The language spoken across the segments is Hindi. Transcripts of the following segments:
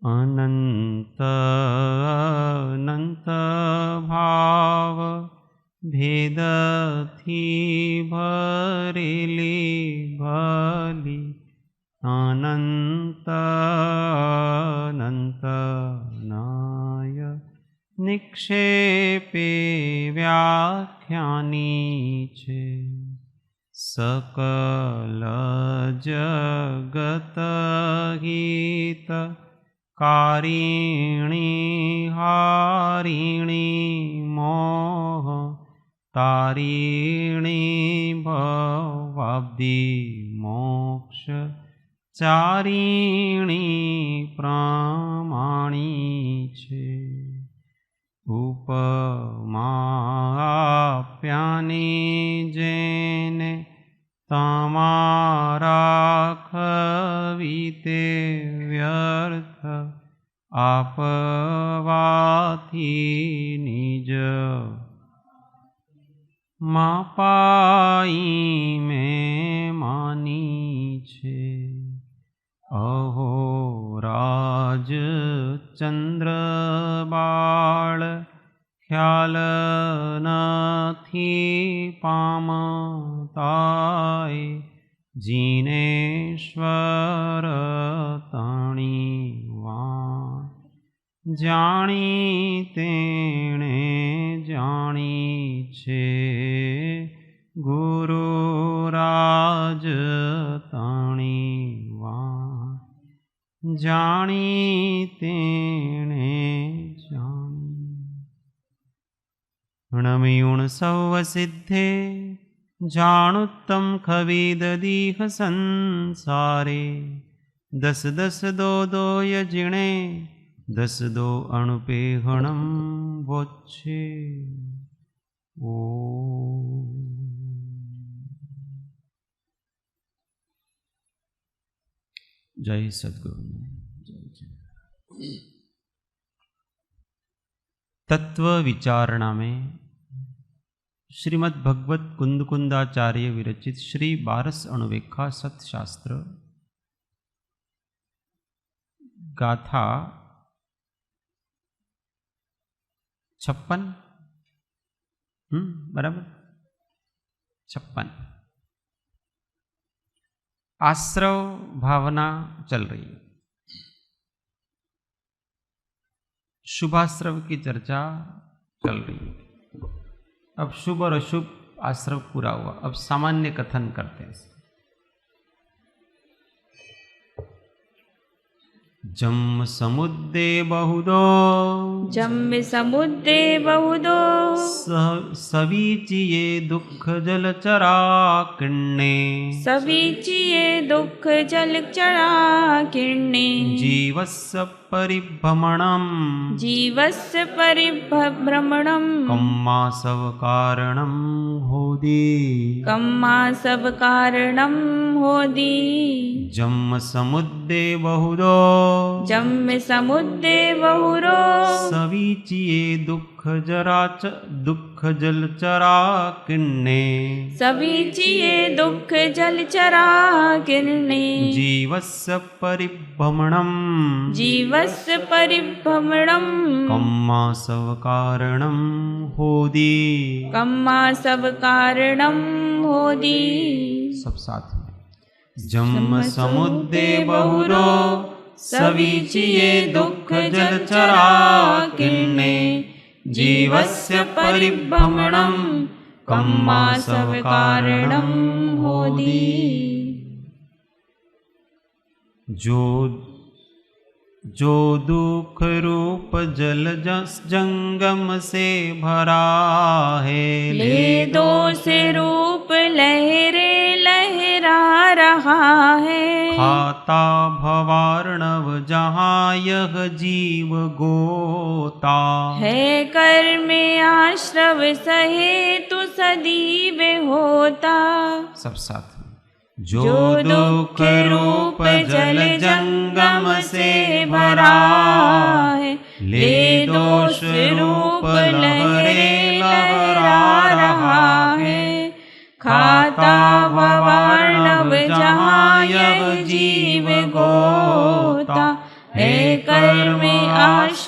अनंत अनंत भाव भेद थी भरेली भली अनंत अनंत नाय निक्षेपे व्याख्यानी छे सकल जगत हित कारिणी हारिणी मोह तारिणी भवाब्धि मोक्ष चारिणी प्रमाणी छे उपमाप्यानी जेने तमारा खवीते व्यर्थ आपवाथी निज मापाई में मानी छे अहो राज चंद्र बाळ ख्याल नथी पामताय जिनेश्वर तणी वाण जाणी तेणे जाणी छे गुरुराज तणी वाण जाणी तेणे जाणी णमयुण सव सिद्धे जानुत्तम खवीद दीह संसारे दस दस दो दो यजिणे दस दो अणुपे हणम वोच्छे ओ जय सद्गुरु। तत्व विचारणा में श्रीमद् भगवत कुंदकुंदाचार्य विरचित श्री बारस अणुवेखा सतशास्त्र गाथा 56 बराबर 56 आश्रव भावना चल रही है। शुभाश्रव की चर्चा चल रही है। अब शुभ और अशुभ आश्रव पूरा हुआ, अब सामान्य कथन करते हैं। जम समुद्रे बहुदो सवीचिये दुख जलचरा किण्णे जीवस्य परिभ्रमणम् कम्मासव कारणं होदी जम समुद्रे बहुदो सवीचिये दुख जलचरा किण्णे जीवस्य परिभ्रमणम् कम्मासव कारणं होदी सब साथ में जम समुद्रे बहुरो सवीचिये दुख जलचरा किण्णे जीवस्य परिभ्रमणं कम्मासव कारणं होदी। जो दुख रूप जल जंगम से भरा है ले दो से रूप लहरे लहरा रहा है खाता भवार्णव जहाँ यह जीव गोता है कर में आश्रव सहे तु सदीव होता। सब साथ में जो दुख रूप जल जंगम से भरा है ले दोष रूप लहरे लहरा रहा है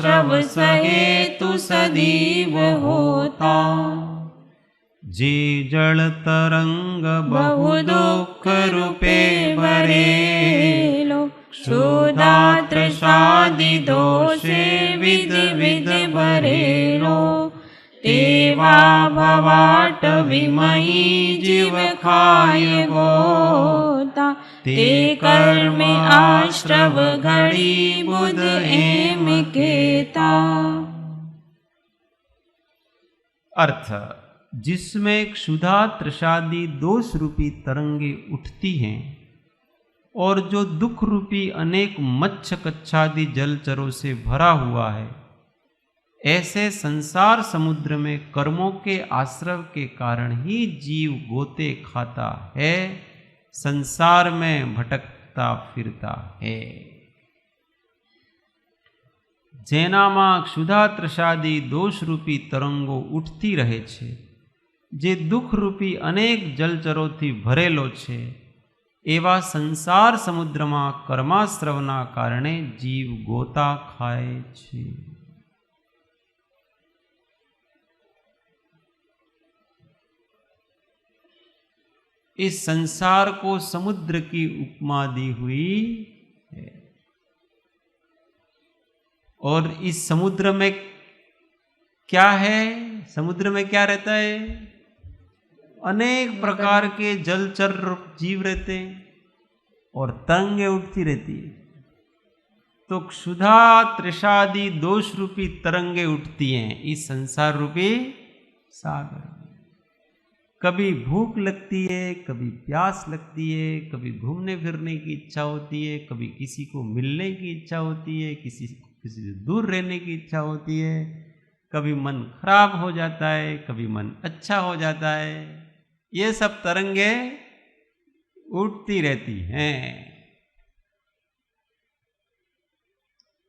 आश्रव सहेतु सदीव होता। जे जल तरंग बहु दुख रूपे भरेलो, क्षुधा तृषादि दोषे विध विध भरेलो। तेवा भवाट विमयी जीव खाय गोता, ते कर्म आश्रव घड़ी बुध एम केता। अर्थ, जिसमें क्षुधा तृषादि दोष रूपी तरंगे उठती हैं और जो दुख रूपी अनेक मच्छ कच्छादि जलचरों से भरा हुआ है, ऐसे संसार समुद्र में कर्मों के आश्रव के कारण ही जीव गोते खाता है, संसार में भटकता फिरता है। जेनाમાં क्षुधा तृषादि दोष रूपी तरंगो उठती रहे छे, जे दुख रूपी अनेक जलचरोથી ભરેલો છે, એવા સંસાર સમુદ્રમાં કર્માશ્રવના કારણે જીવ ગોતા ખાય છે। इस संसार को समुद्र की उपमा दी हुई है और इस समुद्र में क्या है? समुद्र में क्या रहता है? अनेक प्रकार के जलचर जीव रहते हैं और तरंगे उठती रहती है। तो क्षुधा तृषादि दोष रूपी तरंगे उठती हैं इस संसार रूपी सागर में। कभी भूख लगती है, कभी प्यास लगती है, कभी घूमने फिरने की इच्छा होती है, कभी किसी को मिलने की इच्छा होती है, किसी से दूर रहने की इच्छा होती है, कभी मन खराब हो जाता है, कभी मन अच्छा हो जाता है। ये सब तरंगे उठती रहती हैं।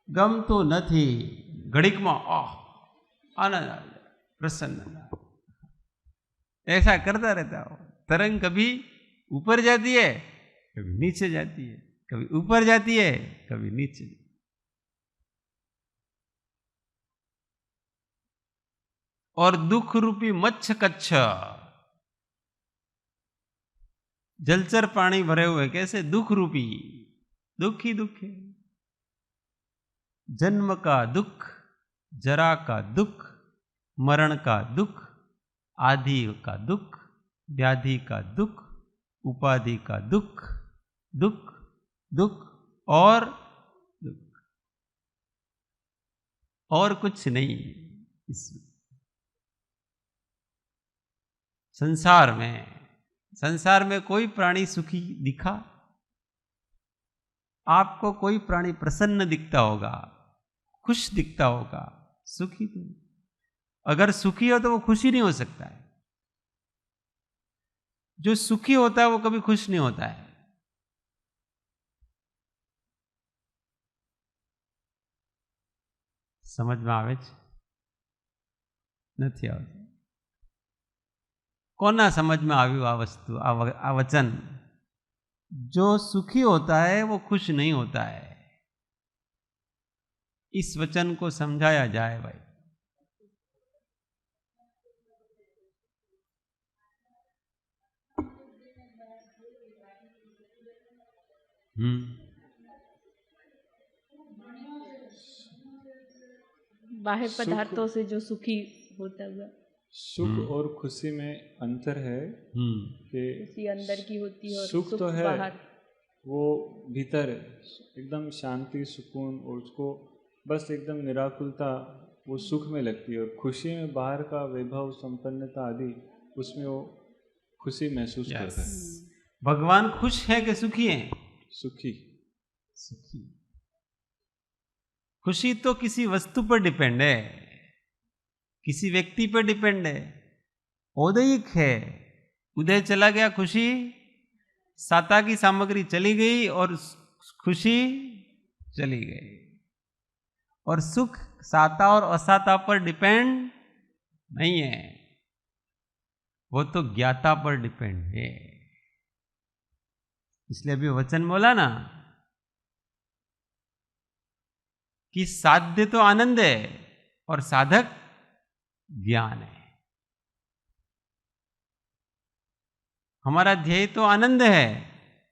गमतो નથી, घड़ीकમાં आनंद आ जाए, प्रसन्न, ऐसा करता रहता हो। तरंग कभी ऊपर जाती है, कभी नीचे जाती है, कभी ऊपर जाती है, कभी नीचे। और दुख रूपी मच्छ कच्छ जलचर पानी भरे हुए, कैसे? दुख रूपी, दुख ही दुख है। जन्म का दुख, जरा का दुख, मरण का दुख, आदि का दुख, व्याधि का दुख, उपाधि का दुख, दुख दुख और दुख, और कुछ नहीं इसमें। संसार में कोई प्राणी सुखी दिखा? आपको कोई प्राणी प्रसन्न दिखता होगा, खुश दिखता होगा? सुखी तो, अगर सुखी हो तो वो खुशी नहीं हो सकता है। जो सुखी होता है वो कभी खुश नहीं होता है। समझ में आवे छे? નથી આવતું? कोना समझ में आव्યું आ वस्तु, आ वचन? जो सुखी होता है वो खुश नहीं होता है। इस वचन को समझाया जाए भाई। बाह्य पदार्थों से जो सुखी होता हुआ। सुख और खुशी में अंतर है कि खुशी अंदर की होती है और सुख तो है बाहर। वो भीतर एकदम शांति सुकून और उसको बस एकदम निराकुलता वो सुख में लगती है, और खुशी में बाहर का वैभव संपन्नता आदि उसमें वो खुशी महसूस करता है। भगवान खुश है कि सुखी है? सुखी। सुखी। खुशी तो किसी वस्तु पर डिपेंड है, किसी व्यक्ति पर डिपेंड है, औदयिक है। उदय चला गया, खुशी, साता की सामग्री चली गई और खुशी चली गई। और सुख साता और असाता पर डिपेंड नहीं है, वो तो ज्ञाता पर डिपेंड है। इसलिए अभी वचन बोला ना कि साध्य तो आनंद है और साधक ज्ञान है। हमारा ध्येय तो आनंद है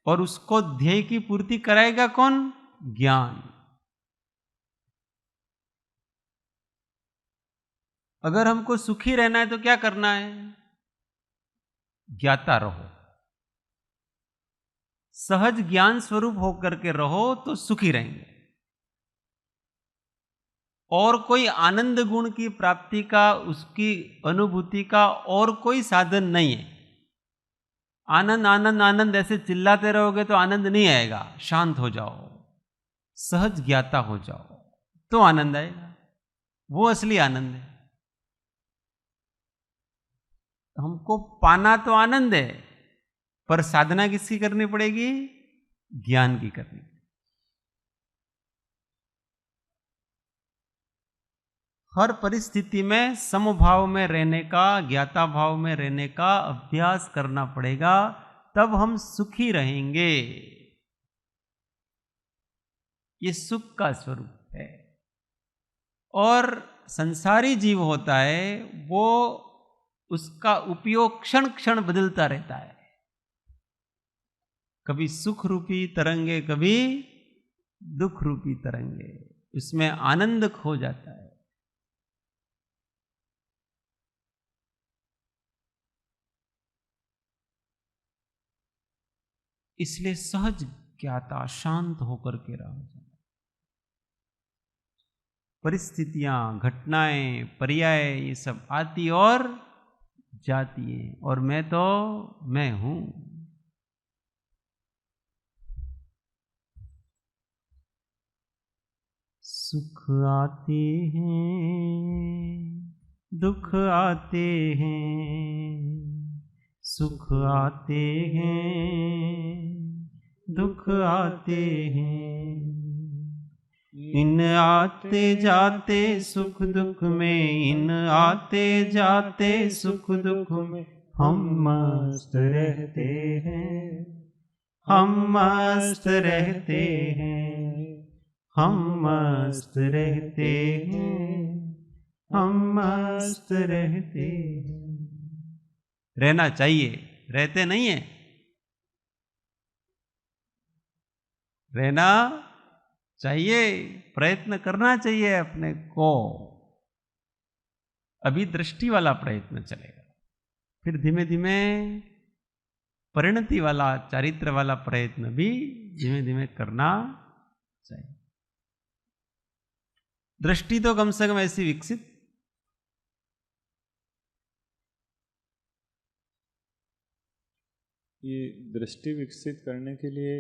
और उसको ध्येय की पूर्ति कराएगा कौन? ज्ञान। अगर हमको सुखी रहना है तो क्या करना है? ज्ञाता रहो, सहज ज्ञान स्वरूप होकर के रहो तो सुखी रहेंगे। और कोई आनंद गुण की प्राप्ति का, उसकी अनुभूति का और कोई साधन नहीं है। आनंद आनंद आनंद ऐसे चिल्लाते रहोगे तो आनंद नहीं आएगा। शांत हो जाओ, सहज ज्ञाता हो जाओ तो आनंद आएगा। वो असली आनंद है। हमको पाना तो आनंद है, पर साधना किसकी करनी पड़ेगी? ज्ञान की करनी। हर परिस्थिति में समभाव में रहने का, ज्ञाता भाव में रहने का अभ्यास करना पड़ेगा, तब हम सुखी रहेंगे। ये सुख का स्वरूप है। और संसारी जीव होता है वो, उसका उपयोग क्षण क्षण बदलता रहता है। कभी सुख रूपी तरंगे, कभी दुख रूपी तरंगे, उसमें आनंद खो जाता है। इसलिए सहज ज्ञाता, शांत होकर के रहो। परिस्थितियां, घटनाएं, पर्याय ये सब आती और जाती हैं, और मैं तो मैं हूं। सुख आते हैं, दुख आते हैं, सुख आते हैं, दुख आते हैं। इन आते जाते सुख दुख में, इन आते जाते सुख दुख में हम मस्त रहते हैं, हम मस्त रहते हैं, हम मस्त रहते हैं, हम मस्त रहते हैं। रहना चाहिए, रहते नहीं है। रहना चाहिए, प्रयत्न करना चाहिए अपने को। अभी दृष्टि वाला प्रयत्न चलेगा, फिर धीमे धीमे परिणति वाला, चारित्र वाला प्रयत्न भी धीमे धीमे करना चाहिए। दृष्टि तो कम से कम ऐसी विकसित, ये दृष्टि विकसित करने के लिए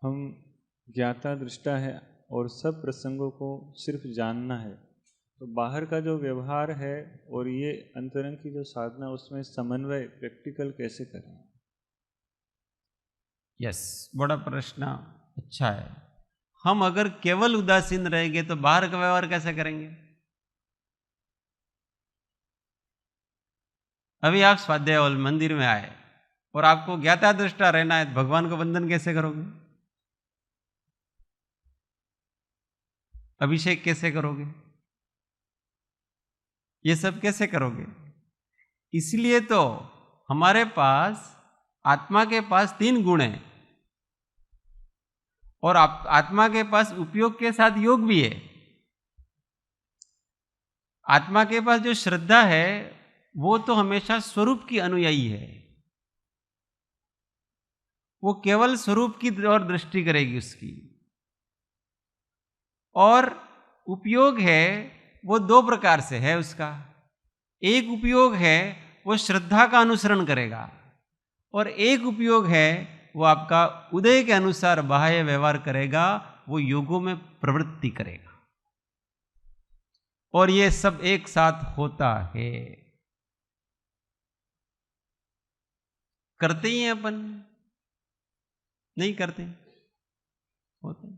हम ज्ञाता दृष्टा है और सब प्रसंगों को सिर्फ जानना है। तो बाहर का जो व्यवहार है और ये अंतरंग की जो साधना, उसमें समन्वय प्रैक्टिकल कैसे करें? यस, बड़ा प्रश्न अच्छा है। हम अगर केवल उदासीन रहेंगे तो बाहर का व्यवहार कैसे करेंगे? अभी आप स्वाध्याय हॉल मंदिर में आए और आपको ज्ञाता दृष्टा रहना है, भगवान को वंदन कैसे करोगे? अभिषेक कैसे करोगे? ये सब कैसे करोगे? इसलिए तो हमारे पास, आत्मा के पास 3 गुण हैं और आत्मा के पास उपयोग के साथ योग भी है। आत्मा के पास जो श्रद्धा है वो तो हमेशा स्वरूप की अनुयायी है। वो केवल स्वरूप की ओर दृष्टि करेगी उसकी। और उपयोग है वो 2 प्रकार से है उसका। एक उपयोग है वो श्रद्धा का अनुसरण करेगा, और एक उपयोग है वो आपका उदय के अनुसार बाह्य व्यवहार करेगा, वो योगों में प्रवृत्ति करेगा। और ये सब एक साथ होता है। करते ही हैं अपन? नहीं करते? होते।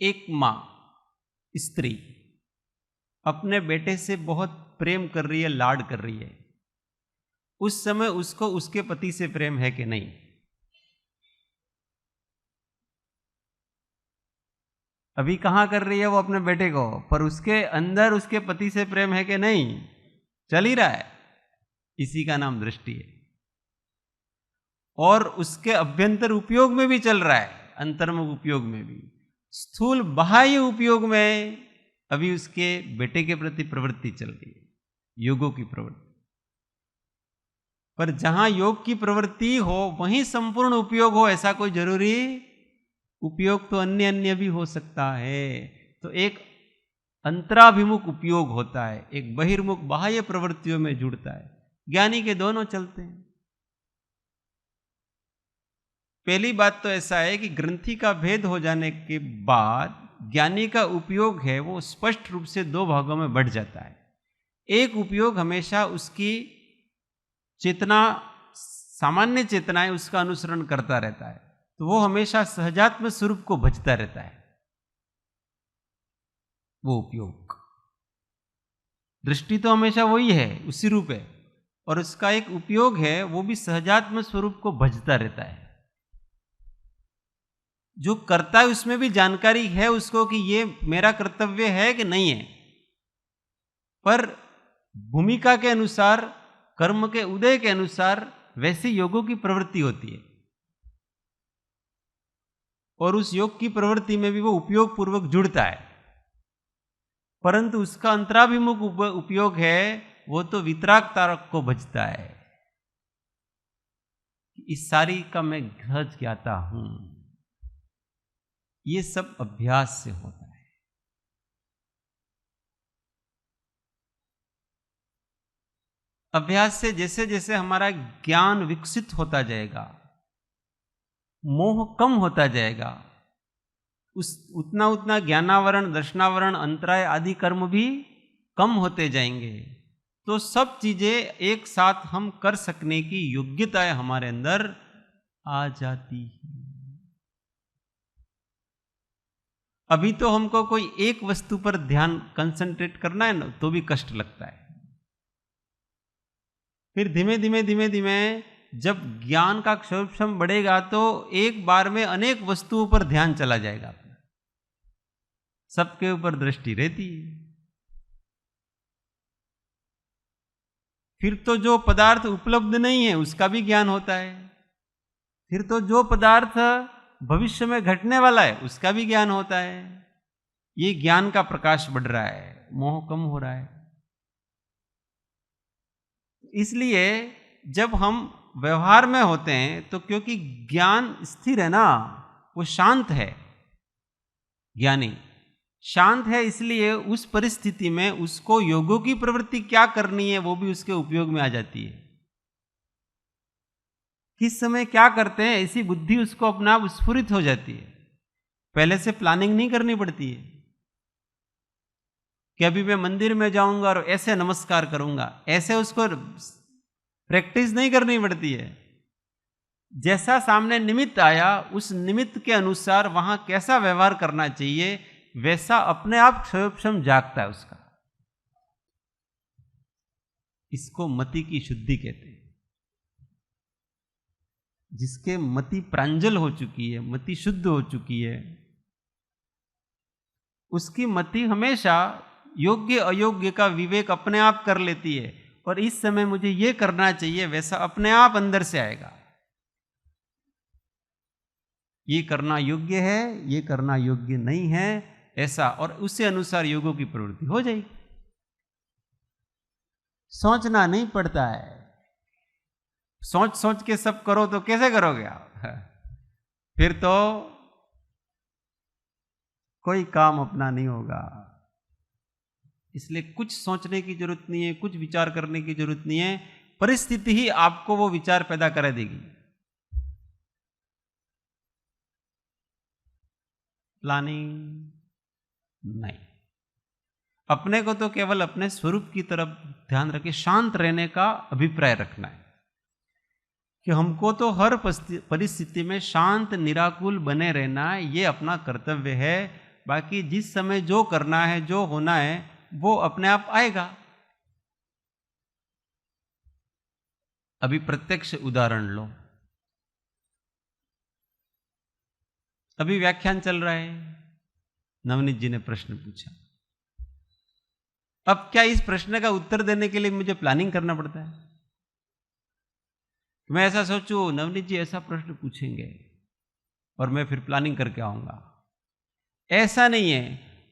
एक मां, स्त्री अपने बेटे से बहुत प्रेम कर रही है, लाड कर रही है, उस समय उसको उसके पति से प्रेम है कि नहीं। अभी कहां कर रही है वो अपने बेटे को, पर उसके अंदर उसके पति से प्रेम है कि नहीं, चल ही रहा है। इसी का नाम दृष्टि है। और उसके अभ्यंतर उपयोग में भी चल रहा है, अंतर्मुख उपयोग में भी। स्थूल बाह्य उपयोग में अभी उसके बेटे के प्रति प्रवृत्ति चल रही है, योगों की प्रवृत्ति। पर जहां योग की प्रवृत्ति हो वहीं संपूर्ण उपयोग हो, ऐसा कोई जरूरी उपयोग तो अन्य अन्य भी हो सकता है। तो एक अंतराभिमुख उपयोग होता है, एक बहिर्मुख बाह्य प्रवृत्तियों में जुड़ता है। ज्ञानी के दोनों चलते हैं। पहली बात तो ऐसा है कि ग्रंथि का भेद हो जाने के बाद ज्ञानी का उपयोग है वो स्पष्ट रूप से दो भागों में बढ़ जाता है। एक उपयोग हमेशा उसकी चेतना, सामान्य चेतना है, उसका अनुसरण करता रहता है, तो वो हमेशा सहजात्म स्वरूप को भजता रहता है। वो उपयोग, दृष्टि तो हमेशा वही है, उसी रूप है, और उसका एक उपयोग है वो भी सहजात्म स्वरूप को भजता रहता है। जो करता है उसमें भी जानकारी है उसको कि ये मेरा कर्तव्य है कि नहीं है, पर भूमिका के अनुसार, कर्म के उदय के अनुसार वैसे योगों की प्रवृत्ति होती है, और उस योग की प्रवृत्ति में भी वो उपयोग पूर्वक जुड़ता है। परंतु उसका अंतराभिमुख उपयोग है वो तो वितराग तारक को भजता है। इस सारी का मैं सहज ज्ञाता हूं। ये सब अभ्यास से होता है। अभ्यास से जैसे जैसे हमारा ज्ञान विकसित होता जाएगा, मोह कम होता जाएगा, उतना उतना ज्ञानावरण, दर्शनावरण, अंतराय आदि कर्म भी कम होते जाएंगे। तो सब चीजें एक साथ हम कर सकने की योग्यताएं हमारे अंदर आ जाती है। अभी तो हमको कोई एक वस्तु पर ध्यान कंसंट्रेट करना है ना, तो भी कष्ट लगता है। फिर धीमे धीमे जब ज्ञान का क्षोभम बढ़ेगा तो एक बार में अनेक वस्तुओं पर ध्यान चला जाएगा, सबके ऊपर दृष्टि रहती है। फिर तो जो पदार्थ उपलब्ध नहीं है उसका भी ज्ञान होता है। फिर तो जो पदार्थ भविष्य में घटने वाला है उसका भी ज्ञान होता है। ये ज्ञान का प्रकाश बढ़ रहा है, मोह कम हो रहा है। इसलिए जब हम व्यवहार में होते हैं तो क्योंकि ज्ञान स्थिर है ना, वो शांत है, ज्ञानी शांत है, इसलिए उस परिस्थिति में उसको योगों की प्रवृत्ति क्या करनी है वो भी उसके उपयोग में आ जाती है। किस समय क्या करते हैं ऐसी बुद्धि उसको अपना आप स्फुरित हो जाती है। पहले से प्लानिंग नहीं करनी पड़ती है कि अभी मैं मंदिर में जाऊंगा और ऐसे नमस्कार करूंगा, ऐसे उसको प्रैक्टिस नहीं करनी पड़ती है। जैसा सामने निमित्त आया उस निमित्त के अनुसार वहां कैसा व्यवहार करना चाहिए वैसा अपने आप क्षयोक्षम जागता है उसका। इसको मति की शुद्धि कहते हैं। जिसके मति प्रांजल हो चुकी है, मति शुद्ध हो चुकी है, उसकी मति हमेशा योग्य अयोग्य का विवेक अपने आप कर लेती है, और इस समय मुझे ये करना चाहिए वैसा अपने आप अंदर से आएगा। ये करना योग्य है, ये करना योग्य नहीं है, ऐसा, और उसके अनुसार योगों की प्रवृत्ति हो जाएगी। सोचना नहीं पड़ता है। सोच सोच के सब करो तो कैसे करोगे आप? फिर तो कोई काम अपना नहीं होगा। इसलिए कुछ सोचने की जरूरत नहीं है, कुछ विचार करने की जरूरत नहीं है, परिस्थिति ही आपको वो विचार पैदा करा देगी। प्लानिंग नहीं। अपने को तो केवल अपने स्वरूप की तरफ ध्यान रखे, शांत रहने का अभिप्राय रखना है कि हमको तो हर परिस्थिति में शांत निराकुल बने रहना है, ये अपना कर्तव्य है। बाकी जिस समय जो करना है, जो होना है, वो अपने आप आएगा। अभी प्रत्यक्ष उदाहरण लो। अभी व्याख्यान चल रहा है, नवनीत जी ने प्रश्न पूछा। अब क्या इस प्रश्न का उत्तर देने के लिए मुझे प्लानिंग करना पड़ता है? मैं ऐसा सोचूं नवनीत जी ऐसा प्रश्न पूछेंगे और मैं फिर प्लानिंग करके आऊंगा। ऐसा नहीं है।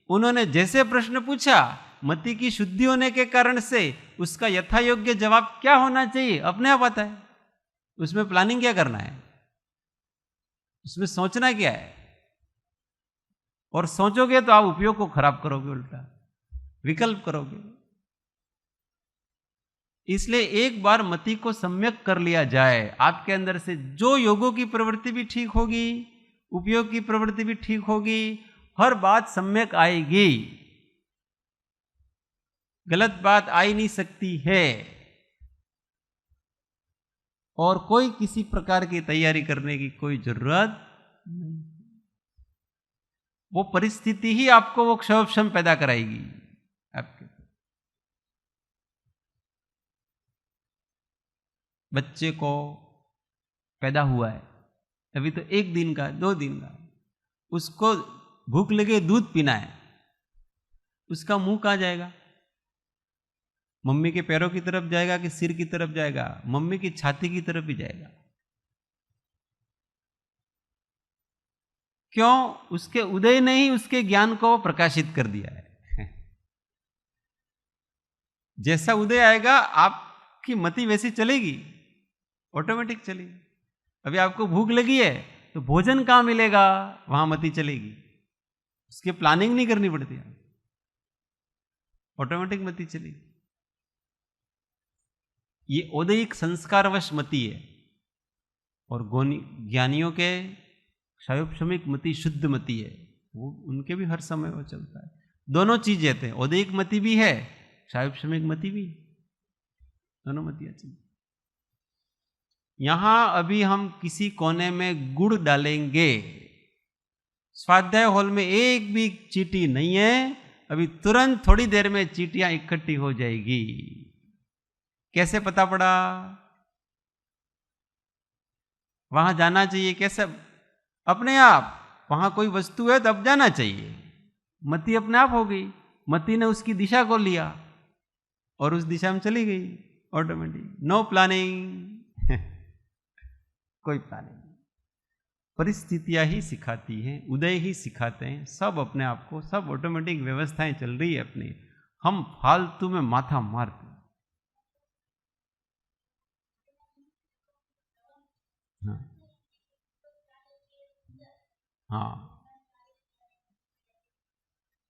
उन्होंने जैसे प्रश्न पूछा, मति की शुद्धि होने के कारण से उसका यथा योग्य जवाब क्या होना चाहिए अपने आप आता है। उसमें प्लानिंग क्या करना है, उसमें सोचना क्या है। और सोचोगे तो आप उपयोग को खराब करोगे, उल्टा विकल्प करोगे। इसलिए एक बार मति को सम्यक कर लिया जाए, आपके अंदर से जो योगों की प्रवृत्ति भी ठीक होगी, उपयोग की प्रवृत्ति भी ठीक होगी, हर बात सम्यक आएगी। गलत बात आ ही नहीं सकती है। और कोई किसी प्रकार की तैयारी करने की कोई जरूरत नहीं। वो परिस्थिति ही आपको वो क्षोभक्षम पैदा कराएगी आपके। बच्चे को पैदा हुआ है, अभी तो 1 दिन का 2 दिन का, उसको भूख लगे दूध पीना है, उसका मुंह कहां जाएगा? मम्मी के पैरों की तरफ जाएगा कि सिर की तरफ जाएगा? मम्मी की छाती की तरफ ही जाएगा। क्यों? उसके उदय ने ही उसके ज्ञान को प्रकाशित कर दिया है। जैसा उदय आएगा आपकी मति वैसी चलेगी, ऑटोमेटिक चलेगी। अभी आपको भूख लगी है तो भोजन कहां मिलेगा? वहां मति चलेगी। उसकी प्लानिंग नहीं करनी पड़ती, ऑटोमेटिक मति चलेगी। ये औदैहिक संस्कारवश मति है। और ज्ञानियों के क्षयोपशमिक मति शुद्ध मति है, वो उनके भी हर समय वो चलता है। दोनों चीजें थे, औदैहिक मति भी है, क्षयोपशमिक मति भी, दोनों मतियां चलती। यहां अभी हम किसी कोने में गुड़ डालेंगे। स्वाध्याय हॉल में एक भी चींटी नहीं है, अभी तुरंत थोड़ी देर में चींटियां इकट्ठी हो जाएगी। कैसे पता पड़ा? वहां जाना चाहिए कैसे? अपने आप। वहां कोई वस्तु है तब जाना चाहिए। मति अपने आप हो गई, मति ने उसकी दिशा को लिया और उस दिशा में चली गई ऑटोमेटिक। No planning. कोई प्लानिंग। परिस्थितियां ही सिखाती हैं, उदय ही सिखाते हैं। सब अपने आप को, सब ऑटोमेटिक व्यवस्थाएं चल रही है अपनी। हम फालतू में माथा मारते। हाँ हाँ,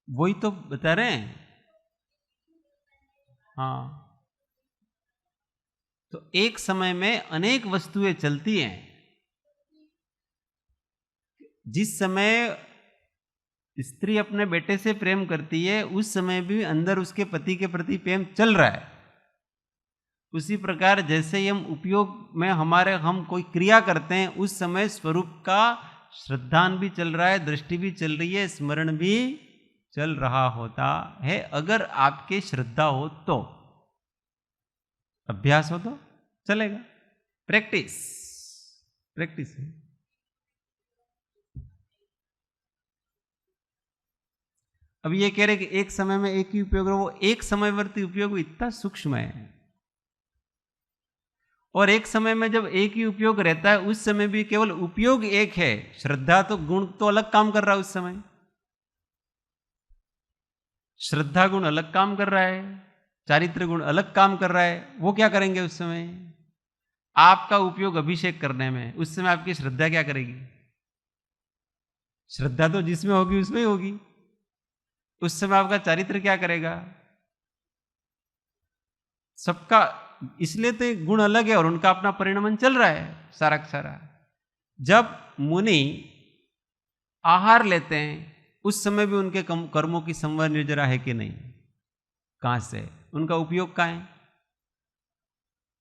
वही तो बता रहे हैं। हाँ, तो एक समय में अनेक वस्तुएं चलती हैं। जिस समय स्त्री अपने बेटे से प्रेम करती है, उस समय भी अंदर उसके पति के प्रति प्रेम चल रहा है। उसी प्रकार जैसे ही हम उपयोग में हम कोई क्रिया करते हैं, उस समय स्वरूप का श्रद्धान भी चल रहा है, दृष्टि भी चल रही है, स्मरण भी चल रहा होता है। अगर आपके श्रद्धा हो तो, अभ्यास हो तो चलेगा। प्रैक्टिस है। अब ये कह रहे कि एक समय में एक ही उपयोग, वो एक समयवर्ती उपयोग इतना सूक्ष्म है। और एक समय में जब एक ही उपयोग रहता है, उस समय भी केवल उपयोग एक है, श्रद्धा तो गुण तो अलग काम कर रहा है। उस समय श्रद्धा गुण अलग काम कर रहा है, चारित्र गुण अलग काम कर रहा है। वो क्या करेंगे उस समय? आपका उपयोग अभिषेक करने में, उस समय आपकी श्रद्धा क्या करेगी? श्रद्धा तो जिसमें होगी उसमें ही होगी। उस समय आपका चारित्र क्या करेगा? सबका, इसलिए तो गुण अलग है और उनका अपना परिणमन चल रहा है सारा का सारा। जब मुनि आहार लेते हैं, उस समय भी उनके कर्मों की संवर निर्जरा है कि नहीं? कहां से? उनका उपयोग कहां है?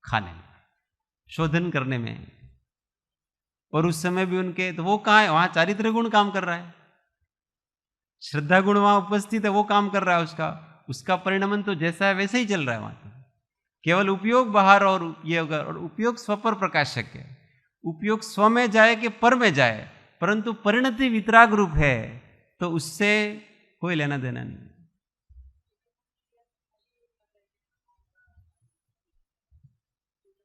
खाने में, शोधन करने में। और उस समय भी उनके, तो वो कहां है? वहां चारित्र गुण काम कर रहा है, श्रद्धा गुण वहां उपस्थित है, वो काम कर रहा है। उसका परिणमन तो जैसा है वैसे ही चल रहा है वहां। केवल उपयोग बाहर और ये होगा, और उपयोग स्व पर प्रकाशक है। उपयोग स्व में जाए कि पर में जाए, परंतु परिणति वितराग रूप है, तो उससे कोई लेना देना नहीं।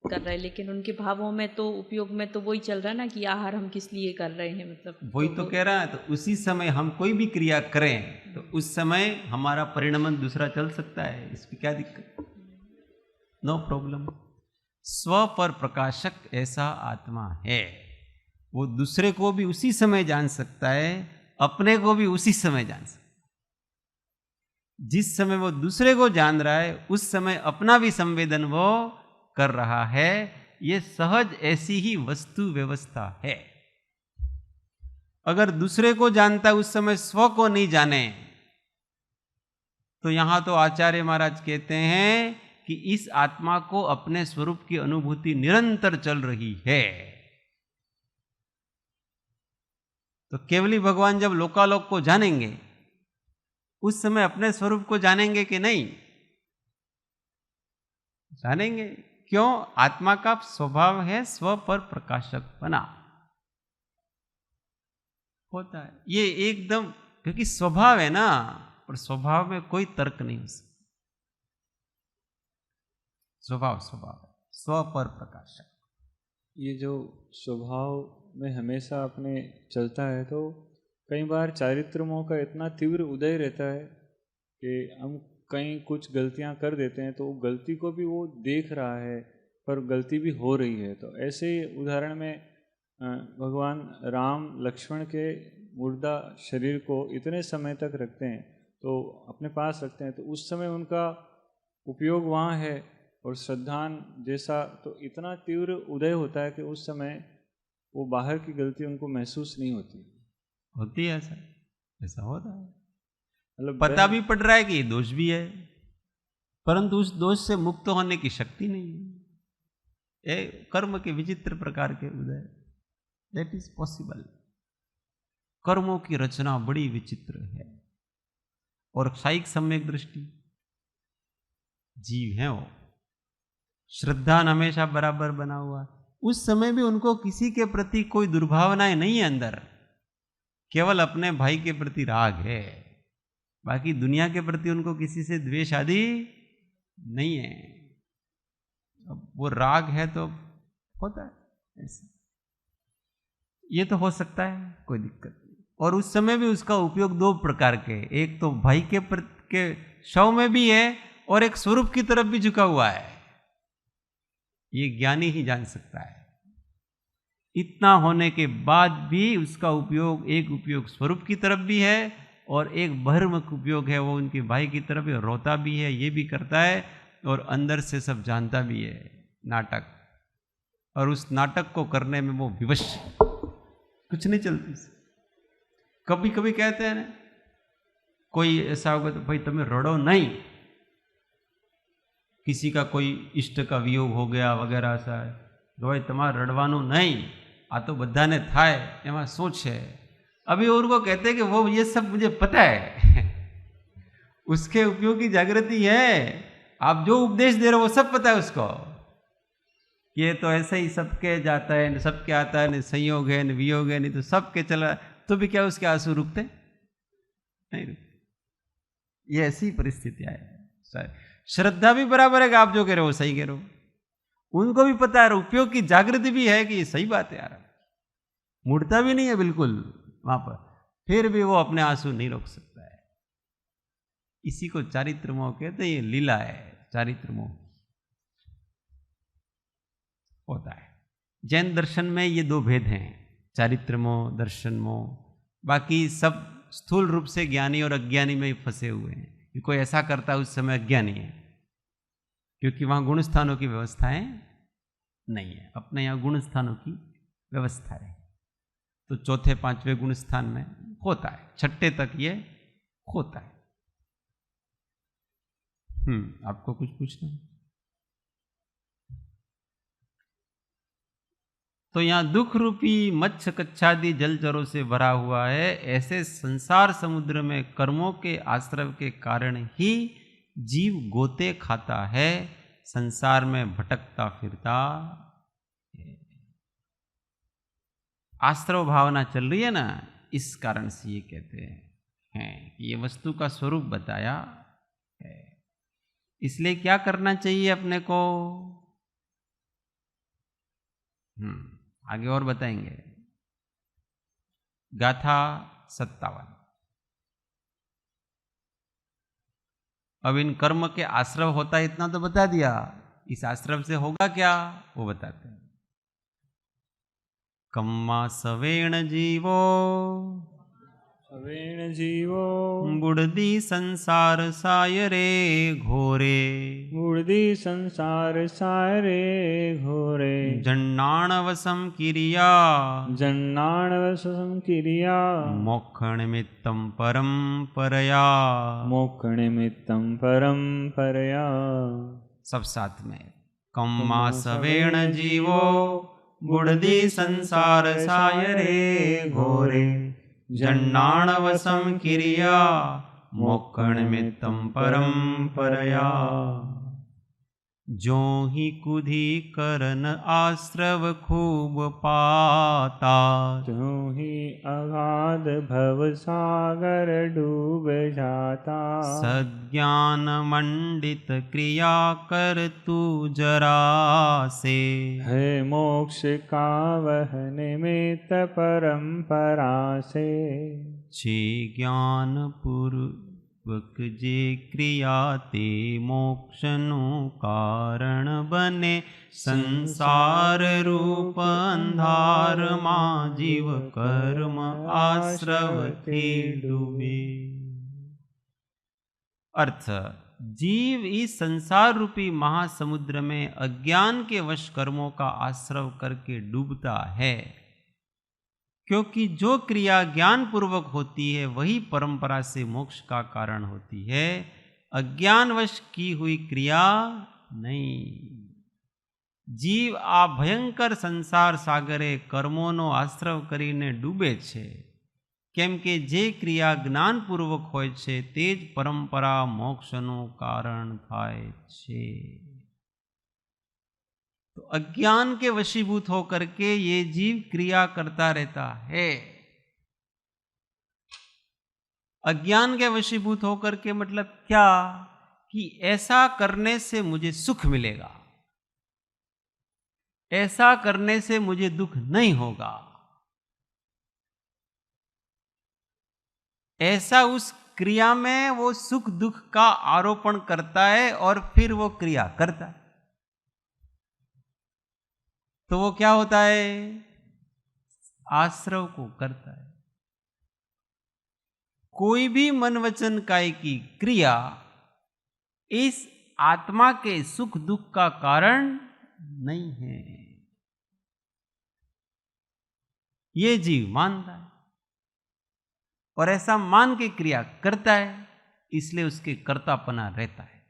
कर रहे हैं, लेकिन उनके भावों में तो उपयोग में तो वही चल रहा है ना कि आहार हम किस लिए कर रहे हैं, मतलब वही तो कह रहा है। तो उसी समय हम कोई भी क्रिया करें तो उस समय हमारा परिणमन दूसरा चल सकता है, इसकी क्या दिक्कत? No problem. स्व पर प्रकाशक ऐसा आत्मा है, वो दूसरे को भी उसी समय जान सकता है, अपने को भी उसी समय जान सकता है। जिस समय वो दूसरे को जान रहा है उस समय अपना भी संवेदन वो कर रहा है। ये सहज ऐसी ही वस्तु व्यवस्था है। अगर दूसरे को जानता है उस समय स्व को नहीं जाने, तो यहां तो आचार्य महाराज कहते हैं कि इस आत्मा को अपने स्वरूप की अनुभूति निरंतर चल रही है। तो केवली भगवान जब लोकालोक को जानेंगे उस समय अपने स्वरूप को जानेंगे कि नहीं? जानेंगे। क्यों? आत्मा का स्वभाव है स्व पर प्रकाशक बना होता है। ये एकदम, क्योंकि स्वभाव है ना, और स्वभाव में कोई तर्क नहीं हो सकता। स्वभाव है, स्व पर प्रकाशक। ये जो स्वभाव में हमेशा अपने चलता है, तो कई बार चारित्र मोह का इतना तीव्र उदय रहता है कि हम कहीं कुछ गलतियां कर देते हैं, तो गलती को भी वो देख रहा है पर गलती भी हो रही है। तो ऐसे उदाहरण में भगवान राम लक्ष्मण के मुर्दा शरीर को इतने समय तक रखते हैं, तो अपने पास रखते हैं, तो उस समय उनका उपयोग वहाँ है। और श्रद्धान जैसा तो इतना तीव्र उदय होता है कि उस समय वो बाहर की गलती उनको महसूस नहीं होती है। ऐसा होता है। मतलब पता भी पड़ रहा है कि ये दोष भी है, परंतु उस दोष से मुक्त होने की शक्ति नहीं है। कर्म के विचित्र प्रकार के उदय, दैट इज पॉसिबल। कर्मों की रचना बड़ी विचित्र है। और क्षायिक सम्यक दृष्टि जीव है, वो श्रद्धा हमेशा बराबर बना हुआ। उस समय भी उनको किसी के प्रति कोई दुर्भावनाएं नहीं है अंदर, केवल अपने भाई के प्रति राग है। बाकी दुनिया के प्रति उनको किसी से द्वेष आदि नहीं है। अब वो राग है तो होता है ऐसे, ये तो हो सकता है, कोई दिक्कत नहीं। और उस समय भी उसका उपयोग दो प्रकार के, एक तो भाई के शव में भी है और एक स्वरूप की तरफ भी झुका हुआ है। ये ज्ञानी ही जान सकता है। इतना होने के बाद भी उसका उपयोग, एक उपयोग स्वरूप की तरफ भी है और एक बहिर्मुख उपयोग है, वो उनके भाई की तरफ रोता भी है, ये भी करता है और अंदर से सब जानता भी है, नाटक। और उस नाटक को करने में वो विवश, कुछ नहीं चलती। कभी कभी कहते हैं ना, कोई ऐसा होगा तो भाई तुम्हें रड़ो नहीं, किसी का कोई इष्ट का वियोग हो गया वगैरह ऐसा है, तो भाई तुम्हारा रड़वानो नहीं, आ तो बधाने थाय, एમાં શું છે। अभी और को कहते हैं कि वो ये सब मुझे पता है उसके उपयोग की जागृति है। आप जो उपदेश दे रहे हो वो सब पता है उसको, ये तो ऐसे ही सबके जाता है, सबके आता है, संयोग है, वियोग है, नहीं तो सबके चला, तो भी क्या उसके आंसू रुकते नहीं रुकते। ये ऐसी परिस्थितियां है। श्रद्धा भी बराबर है कि आप जो कह रहे हो सही कह रहे हो, उनको भी पता है, उपयोग की जागृति भी है कि ये सही बात है यार, मुड़ता भी नहीं है बिल्कुल वहां पर, फिर भी वो अपने आंसू नहीं रोक सकता है। इसी को चारित्र मोह कहते हैं। ये लीला है, चारित्र मोह होता है। जैन दर्शन में ये दो भेद हैं, चारित्र मोह, दर्शन मोह। बाकी सब स्थूल रूप से ज्ञानी और अज्ञानी में फंसे हुए हैं कि कोई ऐसा करता है उस समय अज्ञानी है, क्योंकि वहां गुण स्थानों की व्यवस्थाएं नहीं है। अपने यहाँ गुण स्थानों की व्यवस्था है, तो चौथे पांचवें गुण स्थान में होता है, छठे तक ये होता है। आपको कुछ पूछना? तो यहां दुख रूपी मत्स्य कच्छादि जलचरों से भरा हुआ है। ऐसे संसार समुद्र में कर्मों के आश्रय के कारण ही जीव गोते खाता है, संसार में भटकता फिरता है। आश्रव भावना चल रही है ना, इस कारण से ये कहते हैं कि ये वस्तु का स्वरूप बताया है। इसलिए क्या करना चाहिए अपने को, आगे और बताएंगे। गाथा 57। अब इन कर्म के आश्रव होता है इतना तो बता दिया, इस आश्रव से होगा क्या वो बताते हैं। कम्मा सवेण जीवो सवेण जीवो बुढ़दी संसार सायरे घोरे मूर्धि संसार सारे घोरे जन्नाणवसम किरिया जन्नाणवसं क्रिया मोक्ष निमित्तं परम परया। मोक्ष निमित्तं परम परया। सब साथ में। कम्मा सवेण जीवो बुढ़दी संसार सायरे घोरे जन्नाणवसम किरिया मोक्ष निमित्तं परम परया। जो ही कुधी करन आश्रव खूब पाता जो ही अगाध भव सागर डूब जाता सज्ञान मंडित क्रिया कर तू जरा से है मोक्ष का वह निमित्त परंपरा से। छे ज्ञान पूर्वक जे क्रिया ते मोक्षनु कारण बने संसार रूप अंधार मां जीव कर्म आश्रव थे डूबे। अर्थ, जीव इस संसार रूपी महासमुद्र में अज्ञान के वश कर्मों का आश्रव करके डूबता है, क्योंकि जो क्रिया ज्ञान पूर्वक होती है वही परंपरा से मोक्ष का कारण होती है, अज्ञानवश की हुई क्रिया नहीं। जीव आ भयंकर संसार सागरे कर्मोनो आश्रव કરીને डूबे છે, કેમ કે જે ક્રિયા જ્ઞાનપૂર્વક હોય છે તે જ પરંપરા મોક્ષનું કારણ થાય છે। तो अज्ञान के वशीभूत होकर के ये जीव क्रिया करता रहता है। अज्ञान के वशीभूत होकर के मतलब क्या, कि ऐसा करने से मुझे सुख मिलेगा, ऐसा करने से मुझे दुख नहीं होगा, ऐसा उस क्रिया में वो सुख दुख का आरोपण करता है और फिर वो क्रिया करता है। तो वो क्या होता है, आश्रव को करता है। कोई भी मन वचन काय की क्रिया इस आत्मा के सुख दुख का कारण नहीं है, ये जीव मानता है और ऐसा मान के क्रिया करता है, इसलिए उसके कर्तापना रहता है,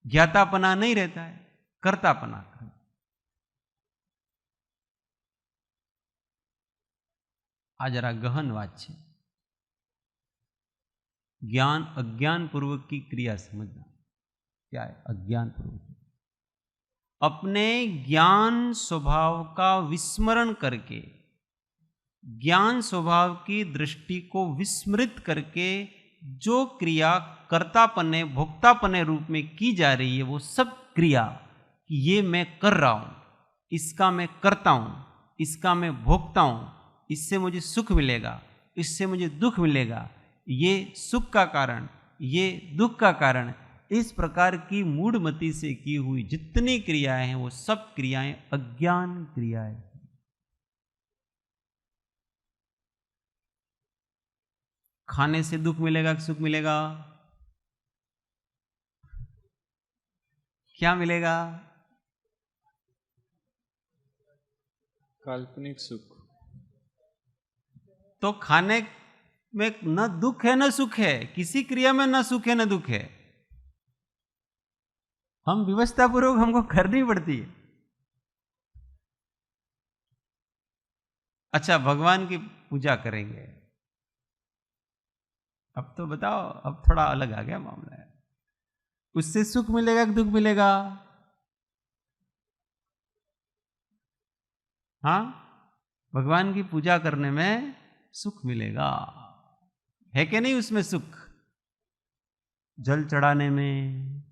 ज्ञातापना नहीं रहता है, कर्तापना। आ जरा गहन बात है। ज्ञान अज्ञान पूर्वक की क्रिया समझना क्या है। अज्ञान पूर्वक अपने ज्ञान स्वभाव का विस्मरण करके, ज्ञान स्वभाव की दृष्टि को विस्मृत करके जो क्रिया कर्तापने भोक्तापने रूप में की जा रही है, वो सब क्रिया कि ये मैं कर रहा हूं, इसका मैं करता हूं, इसका मैं भोगता हूं, इससे मुझे सुख मिलेगा, इससे मुझे दुख मिलेगा, ये सुख का कारण, ये दुख का कारण, इस प्रकार की मूढ़मति से की हुई जितनी क्रियाएं हैं वो सब क्रियाएं अज्ञान क्रियाएं। खाने से दुख मिलेगा कि सुख मिलेगा? क्या मिलेगा? काल्पनिक सुख। तो खाने में न दुख है न सुख है, किसी क्रिया में न सुख है न दुख है, हम व्यवस्था पूर्वक हमको करनी पड़ती है। अच्छा, भगवान की पूजा करेंगे, अब तो बताओ, अब थोड़ा अलग आ गया मामला है। उससे सुख मिलेगा कि दुख मिलेगा? हाँ, भगवान की पूजा करने में सुख मिलेगा, है कि नहीं? उसमें सुख, जल चढ़ाने में,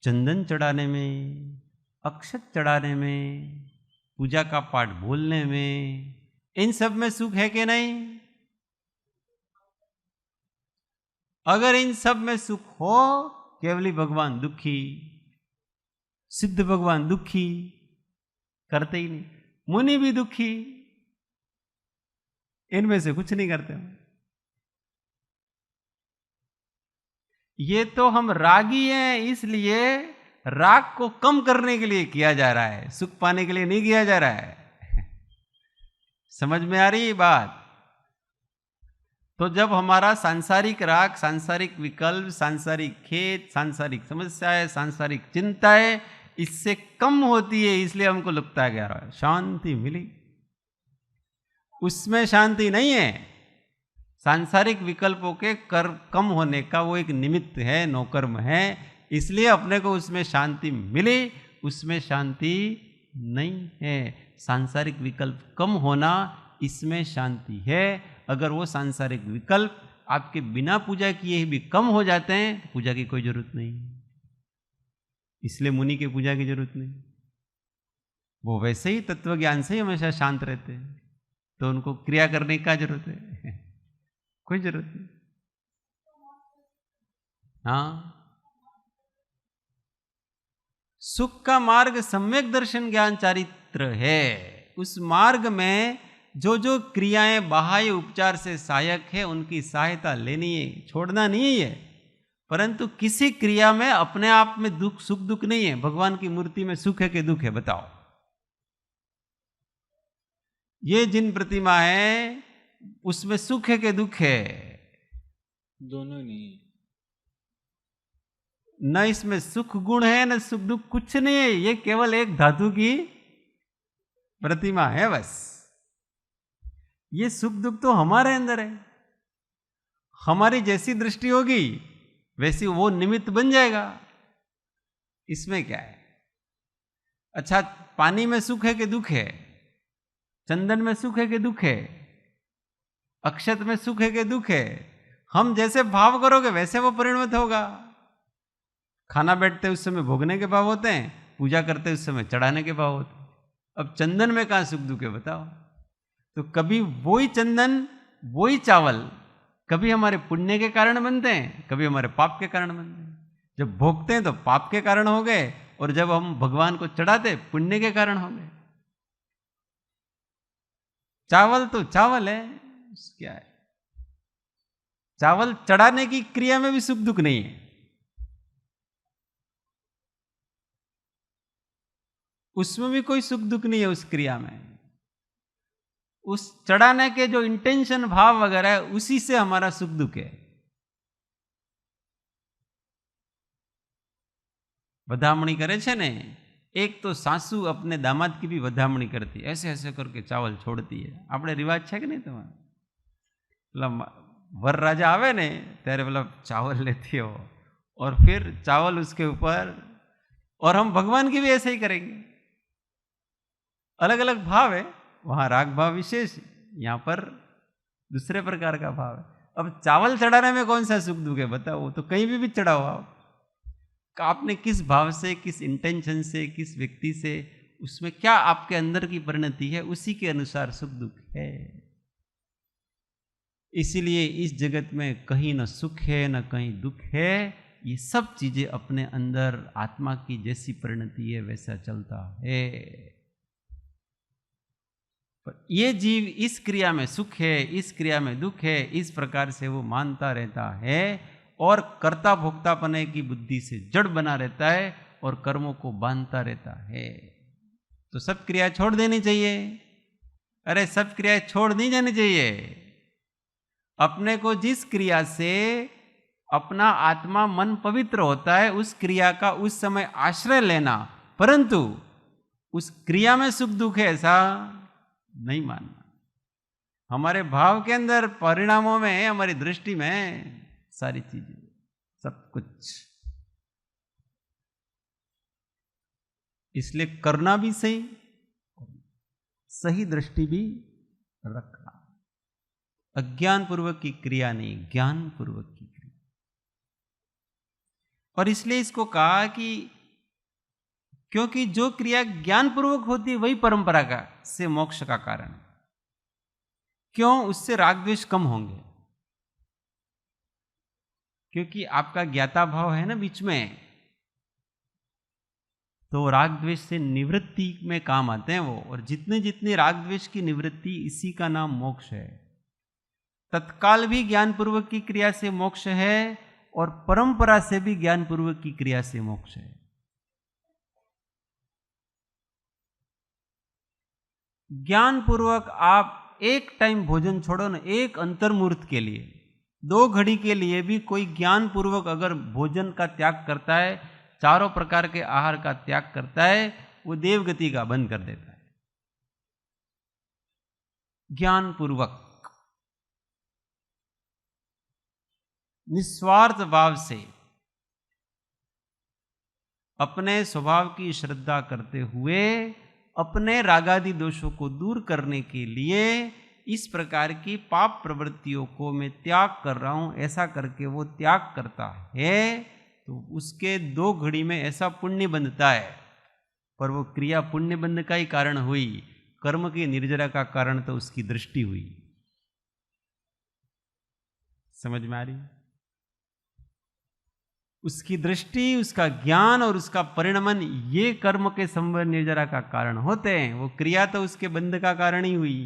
चंदन चढ़ाने में, अक्षत चढ़ाने में, पूजा का पाठ बोलने में, इन सब में सुख है कि नहीं? अगर इन सब में सुख हो, केवली भगवान दुखी, सिद्ध भगवान दुखी, करते ही नहीं। मुनि भी दुखी, इनमें से कुछ नहीं करते। ये तो हम रागी हैं, इसलिए राग को कम करने के लिए किया जा रहा है, सुख पाने के लिए नहीं किया जा रहा है। समझ में आ रही है बात? तो जब हमारा सांसारिक राग, सांसारिक विकल्प, सांसारिक खेद, सांसारिक समस्याएं, सांसारिक चिंताएं इससे कम होती है, इसलिए हमको लगता है कि यार शांति मिली। उसमें शांति नहीं है। सांसारिक विकल्पों के कम होने का वो एक निमित्त है, नौकर्म है, इसलिए अपने को उसमें शांति मिली, उसमें शांति नहीं है। सांसारिक विकल्प कम होना, इसमें शांति है। अगर वो सांसारिक विकल्प आपके बिना पूजा किए भी कम हो जाते हैं तो पूजा की कोई जरूरत नहीं, इसलिए मुनि की पूजा की जरूरत नहीं। वो वैसे ही तत्व ज्ञान से ही हमेशा शांत रहते हैं, तो उनको क्रिया करने की क्या जरूरत है? कोई जरूरत नहीं। हाँ, सुख का मार्ग सम्यक दर्शन ज्ञान चारित्र है। उस मार्ग में जो जो क्रियाएं बाह्य उपचार से सहायक है, उनकी सहायता लेनी है, छोड़ना नहीं है। परंतु किसी क्रिया में अपने आप में दुख, सुख दुख नहीं है। भगवान की मूर्ति में सुख है कि दुख है, बताओ? ये जिन प्रतिमा है उसमें सुख है कि दुख है? दोनों नहीं है। न इसमें सुख गुण है न सुख दुख, कुछ नहीं है। ये केवल एक धातु की प्रतिमा है बस। ये सुख दुख तो हमारे अंदर है। हमारी जैसी दृष्टि होगी वैसी वो निमित्त बन जाएगा। इसमें क्या है? अच्छा, पानी में सुख है कि दुख है? चंदन में सुख है कि दुख है? अक्षत में सुख है कि दुख है? हम जैसे भाव करोगे वैसे वो परिणत होगा। खाना बैठते उस समय भोगने के भाव होते हैं, पूजा करते उस समय चढ़ाने के भाव होते हैं। अब चंदन में कहाँ सुख दुख है, बताओ? तो कभी वही चंदन, वही चावल कभी हमारे पुण्य के कारण बनते हैं, कभी हमारे पाप के कारण बनते हैं। जब भोगते हैं तो पाप के कारण हो गए, और जब हम भगवान को चढ़ाते पुण्य के कारण हो गए। चावल तो चावल है, क्या है? चावल चढ़ाने की क्रिया में भी सुख दुख नहीं है। उसमें भी कोई सुख दुख नहीं है उस क्रिया में। उस चढ़ाने के जो इंटेंशन, भाव वगैरह है, उसी से हमारा सुख दुख है। વધામણી કરે છે ને, એક તો સાસુ अपने दामाद की भी વધામણી करती है, ऐसे ऐसे करके चावल छोड़ती है। આપણે रिवाज છે कि नहीं तुम्हारा? मतलब वर राजा आवे ने ત્યારે मतलब चावल लेती हो और फिर चावल उसके ऊपर, और हम भगवान की भी ऐसे ही करेंगे। अलग अलग भाव है, वहां राग भाव विशेष, यहां पर दूसरे प्रकार का भाव है। अब चावल चढ़ाने में कौन सा सुख दुख है, बताओ? तो कहीं भी चढ़ाओ आप, आपने किस भाव से, किस इंटेंशन से, किस व्यक्ति से, उसमें क्या आपके अंदर की परिणति है, उसी के अनुसार सुख दुख है। इसीलिए इस जगत में कहीं न सुख है न कहीं दुख है। ये सब चीजें अपने अंदर आत्मा की जैसी परिणति है वैसा चलता है। पर ये जीव इस क्रिया में सुख है, इस क्रिया में दुख है, इस प्रकार से वो मानता रहता है और कर्ता भोक्तापने की बुद्धि से जड़ बना रहता है और कर्मों को बांधता रहता है। तो सब क्रिया छोड़ देनी चाहिए। अरे सब क्रिया छोड़ नहीं जानी चाहिए। अपने को जिस क्रिया से अपना आत्मा मन पवित्र होता है उस क्रिया का उस समय आश्रय लेना, परंतु उस क्रिया में सुख दुख है ऐसा नहीं मानना। हमारे भाव के अंदर, परिणामों में, हमारी दृष्टि में सारी चीजें, सब कुछ। इसलिए करना भी सही, सही दृष्टि भी रखना। अज्ञान पूर्वक की क्रिया नहीं, ज्ञान पूर्वक की क्रिया। और इसलिए इसको कहा कि क्योंकि जो क्रिया ज्ञान पूर्वक होती है वही परंपरा का से मोक्ष का कारण है। क्यों? उससे राग द्वेष कम होंगे, क्योंकि आपका ज्ञाता भाव है ना बीच में, तो राग द्वेष से निवृत्ति में काम आते हैं वो। और जितने जितने राग द्वेष की निवृत्ति, इसी का नाम मोक्ष है। तत्काल भी ज्ञान पूर्वक की क्रिया से मोक्ष है और परंपरा से भी ज्ञान पूर्वक की क्रिया से मोक्ष है। ज्ञान पूर्वक आप एक टाइम भोजन छोड़ो ना, एक अंतर्मुहूर्त के लिए, 2 घड़ी के लिए भी कोई ज्ञान पूर्वक अगर भोजन का त्याग करता है, चारों प्रकार के आहार का त्याग करता है, वो देवगति का बंद कर देता है। ज्ञान पूर्वक निस्वार्थ भाव से अपने स्वभाव की श्रद्धा करते हुए अपने रागादि दोषों को दूर करने के लिए इस प्रकार की पाप प्रवृत्तियों को मैं त्याग कर रहा हूं, ऐसा करके वो त्याग करता है तो उसके 2 घड़ी में ऐसा पुण्य बंधता है। पर वो क्रिया पुण्य बंध का ही कारण हुई, कर्म की निर्जरा का कारण तो उसकी दृष्टि हुई। समझ में आ रही? उसकी दृष्टि, उसका ज्ञान और उसका परिणमन, ये कर्म के संबंध निर्जरा का कारण होते हैं। वो क्रिया तो उसके बंध का कारण ही हुई,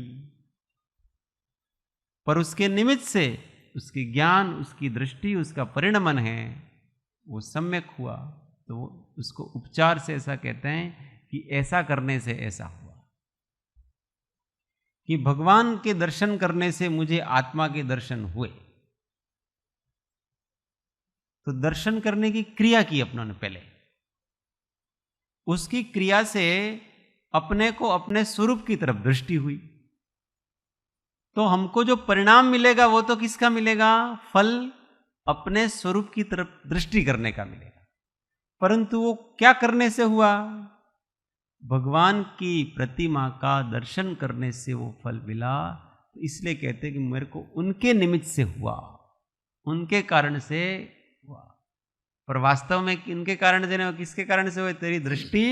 पर उसके निमित्त से उसकी ज्ञान, उसकी दृष्टि, उसका परिणमन है, वो सम्यक हुआ। तो उसको उपचार से ऐसा कहते हैं कि ऐसा करने से ऐसा हुआ, कि भगवान के दर्शन करने से मुझे आत्मा के दर्शन हुए। तो दर्शन करने की क्रिया की अपनों ने पहले, उसकी क्रिया से अपने को अपने स्वरूप की तरफ दृष्टि हुई। तो हमको जो परिणाम मिलेगा वो तो किसका मिलेगा? फल अपने स्वरूप की तरफ दृष्टि करने का मिलेगा। परंतु वो क्या करने से हुआ? भगवान की प्रतिमा का दर्शन करने से वो फल मिला। तो इसलिए कहते हैं कि मेरे को उनके निमित्त से हुआ, उनके कारण से हुआ। पर वास्तव में इनके कारण से नहीं, किसके कारण से हुए? तेरी दृष्टि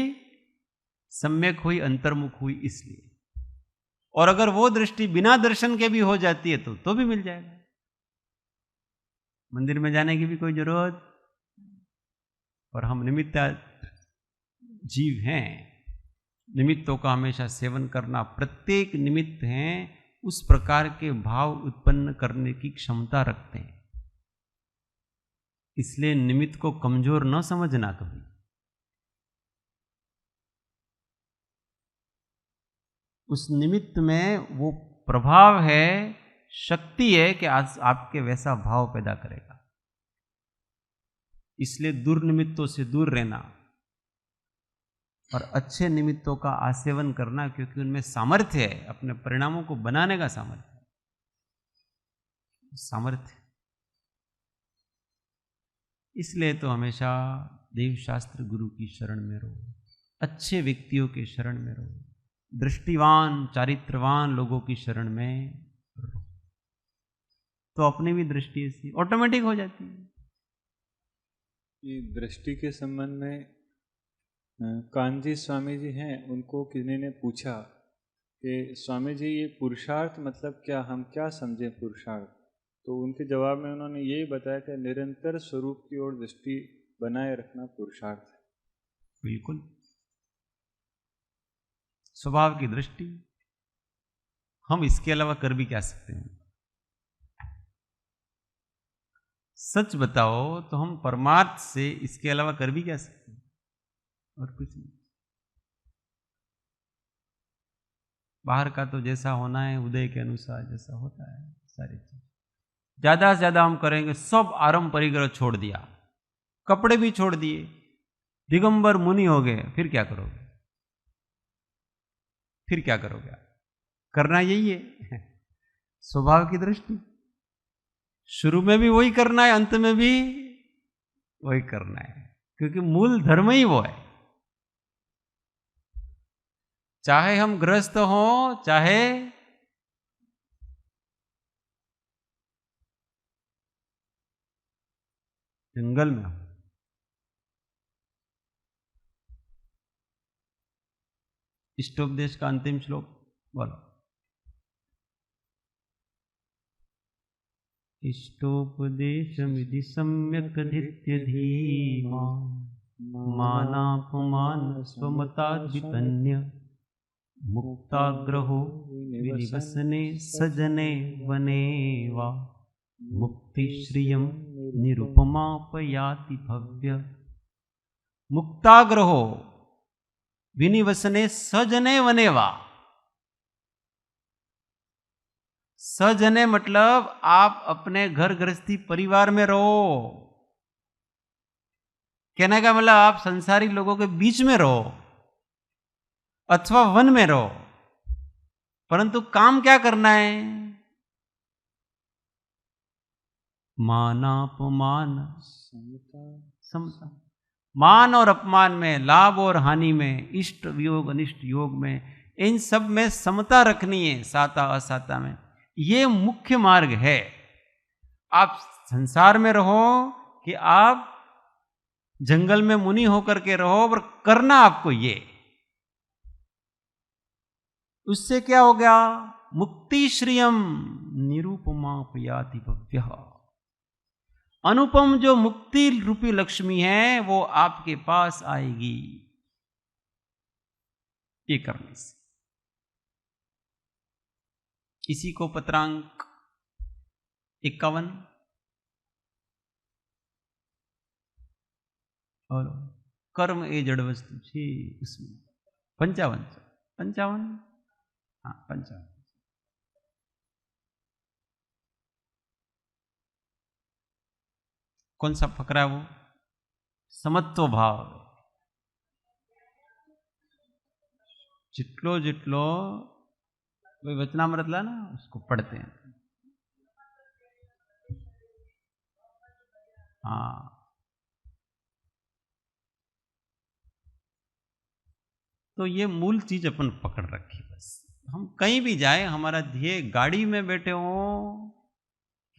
सम्यक हुई, अंतर्मुख हुई, इसलिए। और अगर वो दृष्टि बिना दर्शन के भी हो जाती है तो भी मिल जाएगा, मंदिर में जाने की भी कोई जरूरत। और हम निमित्त जीव हैं, निमित्तों का हमेशा सेवन करना, प्रत्येक निमित्त हैं उस प्रकार के भाव उत्पन्न करने की क्षमता रखते हैं। इसलिए निमित्त को कमजोर न समझना कभी। उस निमित्त में वो प्रभाव है, शक्ति है कि आज आपके वैसा भाव पैदा करेगा। इसलिए दुर्निमित्तों से दूर रहना और अच्छे निमित्तों का आसेवन करना, क्योंकि उनमें सामर्थ्य है, अपने परिणामों को बनाने का सामर्थ्य। इसलिए तो हमेशा देवशास्त्र गुरु की शरण में रहो, अच्छे व्यक्तियों के शरण में रहो, दृष्टिवान चारित्रवान लोगों की शरण में रहो, तो अपनी भी दृष्टि ऐसी ऑटोमेटिक हो जाती है। ये दृष्टि के संबंध में कानजी स्वामी जी हैं, उनको किसी ने पूछा कि स्वामी जी ये पुरुषार्थ मतलब क्या, हम क्या समझें पुरुषार्थ? तो उनके जवाब में उन्होंने यही बताया कि निरंतर स्वरूप की ओर दृष्टि बनाए रखना पुरुषार्थ है। बिल्कुल, स्वभाव की दृष्टि। हम इसके अलावा कर भी क्या सकते हैं? सच बताओ तो हम परमार्थ से इसके अलावा कर भी क्या सकते हैं? और कुछ नहीं। बाहर का तो जैसा होना है उदय के अनुसार जैसा होता है सारी चीज। ज्यादा से ज्यादा हम करेंगे, सब आरंभ परिग्रह छोड़ दिया, कपड़े भी छोड़ दिए, दिगंबर मुनि हो गए, फिर क्या करोगे? फिर क्या करोगे? करना यही है, स्वभाव की दृष्टि। शुरू में भी वही करना है, अंत में भी वही करना है, क्योंकि मूल धर्म ही वो है। चाहे हम गृहस्थ हों, चाहे जंगल में हो। इष्टोपदेश का अंतिम श्लोक बोलो। इष्टोपदेशमिति सम्यक् धीत्य धीमा मानापमान स्वमताद्वितन्य मुक्ताग्रहो विनिवसने सजने वने वा मुक्तिश्रियं निरुपमापयाति भव्य। मुक्ताग्रहो विनिवसने सजने वने वा। सजने मतलब आप अपने घर गृहस्थी परिवार में रहो। कहने का मतलब आप संसारी लोगों के बीच में रहो अथवा वन में रहो, परंतु काम क्या करना है? मानापमान समता। मान और अपमान में, लाभ और हानि में, इष्ट वियोग अनिष्ट योग में, इन सब में समता रखनी है, साता असाता में। ये मुख्य मार्ग है। आप संसार में रहो कि आप जंगल में मुनि होकर के रहो, पर करना आपको ये। उससे क्या हो गया? मुक्ति श्रियम निरूपमापयाति भव्यः। अनुपम जो मुक्ति रूपी लक्ष्मी है वो आपके पास आएगी ये करने से। इसी को पत्रांक 51 और कर्म ए जड़ वस्तु छे उसमें 55 हाँ 55 कौन सा फकरा है वो? समत्व भाव। जितलो जितलो कोई वचनामृत ला ना उसको पढ़ते हैं। हाँ तो ये मूल चीज अपन पकड़ रखी। बस हम कहीं भी जाए, हमारा ध्येय गाड़ी में बैठे हों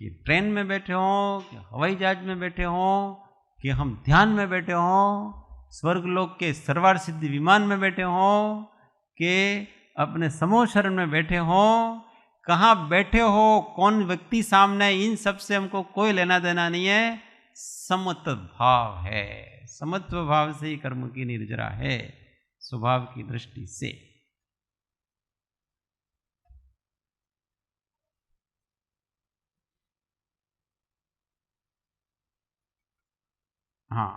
कि ट्रेन में बैठे हों कि हवाई जहाज में बैठे हों कि हम ध्यान में बैठे हों, स्वर्गलोक के सरवार सिद्धि विमान में बैठे हों कि अपने समूह शरण में बैठे हों, कहाँ बैठे हो, कौन व्यक्ति सामने, इन सब से हमको कोई लेना देना नहीं है। समत्व भाव है। समत्व भाव से ही कर्म की निर्जरा है स्वभाव की दृष्टि से। हाँ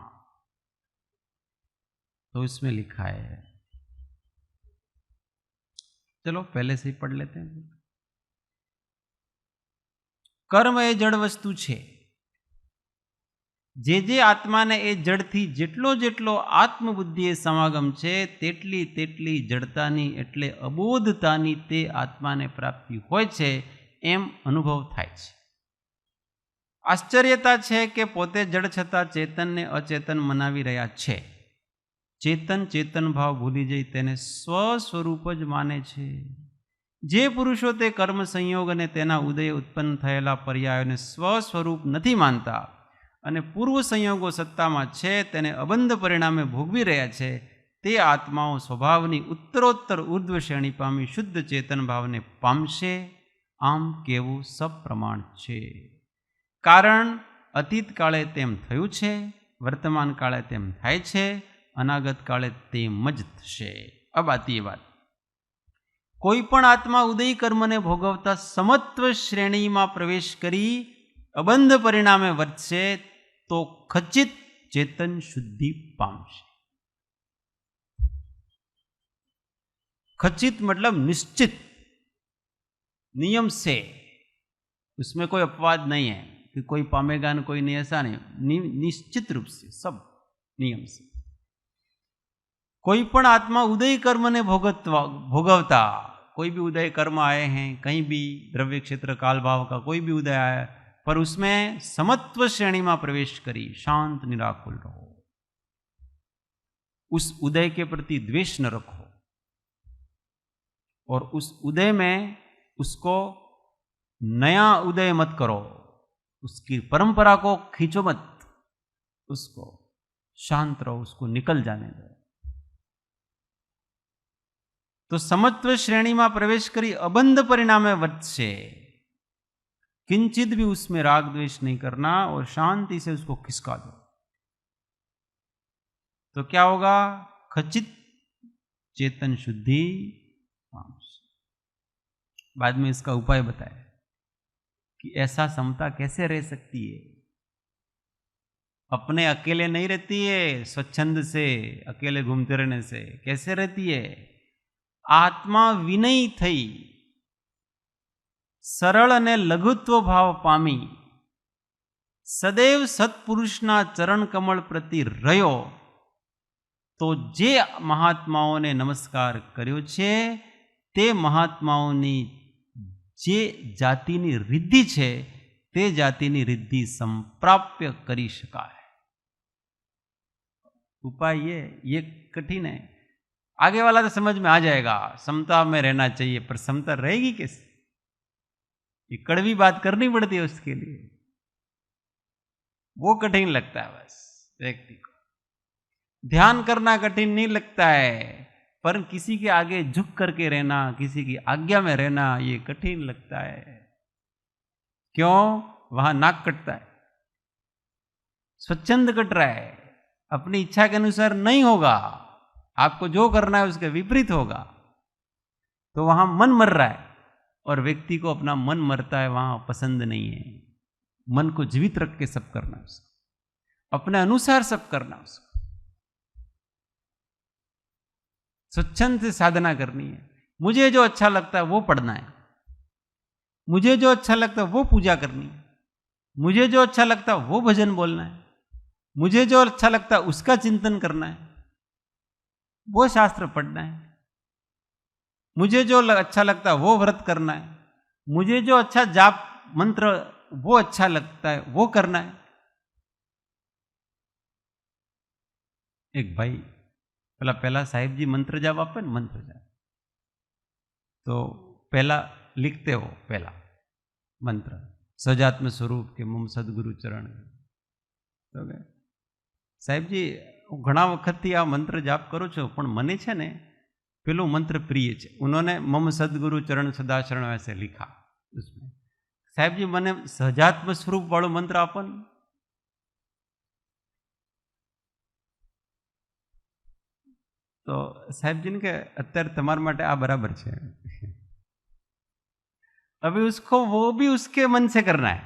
तो इसमें लिखा है, चलो पहले से ही पढ़ लेते हैं। कर्म ए जड़ वस्तु छे, जे आत्मा ने ए जड़ थी जेटलो जेटलो आत्मबुद्धि समागम छे तेटली तेटली जड़तानी एटले अबोधतानी ते आत्मा ने प्राप्ति होय छे एम अनुभव थाय छे। आश्चर्यता छे के पोते जड़ छता चेतन ने अचेतन मनावी रह्या छे। चेतन चेतन भाव भूली जई तेने स्वस्वरूप ज माने छे। जे पुरुषो ते कर्म संयोग ने तेना उदय उत्पन्न थयेला पर्यायोने स्वस्वरूप नहीं मानता अने पूर्व संयोगो सत्तामां छे तेने अबंध परिणामे भोगवी रह्या छे, ते आत्माओं स्वभावनी उत्तरोत्तर ऊर्ध्व श्रेणी पामी शुद्ध चेतन भावने पामशे। आम केवुं सप्रमाण छे। कारण अतीत काळे तेम थयुं छे, वर्तमान काळे तेम थाय छे, अनागत काळे तेम ज थशे। अब आती ये बात, कोई पण आत्मा उदयी कर्म ने भोगवता समत्व श्रेणी में प्रवेश करी अबंध परिणामे वर्तशे तो खचित चेतन शुद्धि पामशे। खचित मतलब निश्चित, नियम से, उसमें कोई अपवाद नहीं है कि कोई पामेगा न कोई नहीं, ऐसा नहीं, निश्चित रूप से सब नियम से। कोई पण आत्मा उदय कर्म ने भोगवता, कोई भी उदय कर्म आए हैं, कहीं भी द्रव्य क्षेत्र काल भाव का कोई भी उदय आया, पर उसमें समत्व श्रेणी में प्रवेश करी शांत निराकुल रहो, उस उदय के प्रति द्वेष न रखो, और उस उदय में उसको नया उदय मत करो, उसकी परंपरा को खींचो मत, उसको शांत रहो, उसको निकल जाने दो। तो समत्व श्रेणी में प्रवेश करी अबंध परिणामे वत्से, किंचित भी उसमें राग द्वेष नहीं करना और शांति से उसको खिसका दो। तो क्या होगा? खचित चेतन शुद्धि। बाद में इसका उपाय बताया कि ऐसा समता कैसे रह सकती है। अपने अकेले नहीं रहती है, स्वच्छंद से अकेले घूमते रहने से कैसे रहती है? आत्मा विनयी थई, सरल अने लघुत्व भाव पामी, सदैव सत्पुरुषना चरण कमल प्रति रह्यो, तो जे महात्माओने नमस्कार कर्यो छे ते महात्माओनी जे जातिनी रिद्धि छे ते जातिनी रिद्धि संप्राप्य करी शकाय। उपाय ये कठिन है, आगे वाला तो समझ में आ जाएगा, समता में रहना चाहिए, पर समता रहेगी कैसे? ये कड़वी बात करनी पड़ती है उसके लिए, वो कठिन लगता है बस व्यक्ति को। ध्यान करना कठिन नहीं लगता है, पर किसी के आगे झुक करके रहना, किसी की आज्ञा में रहना, ये कठिन लगता है। क्यों? वहां नाक कटता है, स्वच्छंद कट रहा है, अपनी इच्छा के अनुसार नहीं होगा, आपको जो करना है उसके विपरीत होगा, तो वहां मन मर रहा है। और व्यक्ति को अपना मन मरता है वहां पसंद नहीं है। मन को जीवित रख के सब करना उसको, अपने अनुसार सब करना उसको, स्वच्छंद से साधना करनी है। मुझे जो अच्छा लगता है वो पढ़ना है, मुझे जो अच्छा लगता है वो पूजा करनी है, मुझे जो अच्छा लगता है वो भजन बोलना है, मुझे जो अच्छा लगता है उसका चिंतन करना है, वो शास्त्र पढ़ना है, मुझे जो अच्छा लगता है वो व्रत करना है, मुझे जो अच्छा जाप मंत्र वो अच्छा लगता है वो करना है। एक भाई पहला साहिब जी मंत्र जाप आपे, मंत्र जाप तो पहला लिखते हो, पहला मंत्र सजात्म स्वरूप के मम सदगुरु चरण। तो साहेब जी घणा वखतथी आ मंत्र जाप करो छो, पण मने छे ने पेलो मंत्र प्रिय छे। उन्होंने मम सदगुरु चरण सदा शरण ऐसे लिखा उसमें। साहेब जी मने सजात्म स्वरूप वाळो मंत्र आपो ने। तो साहेब जी ने के अत्यारे तमारा माटे आ बराबर छे। अभी उसको वो भी उसके मन से करना है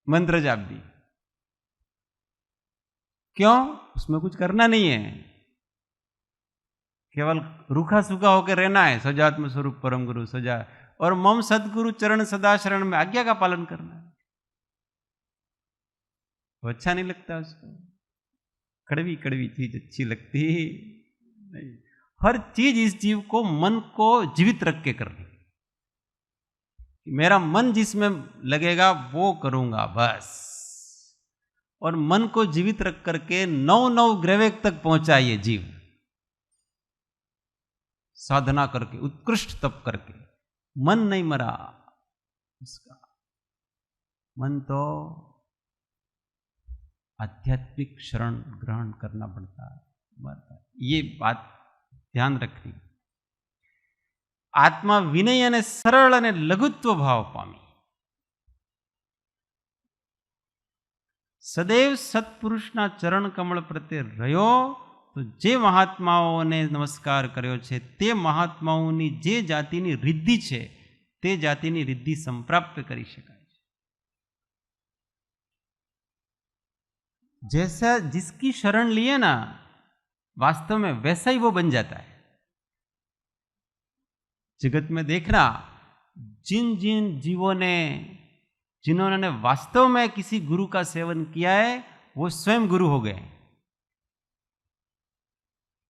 मंत्र जाप भी। क्यों? उसमें कुछ करना नहीं है, केवल रूखा सूखा होकर रहना है। सजात्म स्वरूप परम गुरु सजा और मम सदगुरु चरण सदा शरण में आज्ञा का पालन करना है। वो अच्छा नहीं लगता उसको, कड़वी कड़वी चीज अच्छी लगती नहीं। हर चीज इस जीव को मन को जीवित रख के करनी। मेरा मन जिसमें लगेगा वो करूंगा बस। और मन को जीवित रख करके 9 ग्रहवेग तक पहुंचा ये जीव, साधना करके उत्कृष्ट तप करके। मन नहीं मरा इसका, मन तो आध्यात्मिक शरण ग्रहण करना पड़ता है। ये बात ध्यान रखनी। आत्मा विनय અને સરળ અને લઘુત્વ ભાવ પામી સદૈવ સત્પુરુષના ચરણ કમળ પ્રત્યે રહ્યો, તો જે મહાત્માઓને નમસ્કાર કર્યો છે તે મહાત્માઓની જે જાતિની રિદ્ધિ છે તે જાતિની રિદ્ધિ સંપ્રાપ્ત કરી શકાય છે। जैसा जिसकी शरण लिए ना वास्तव में वैसा ही वो बन जाता है। जगत में देखना, जिन जिन जीवों ने जिन्होंने वास्तव में किसी गुरु का सेवन किया है वो स्वयं गुरु हो गए।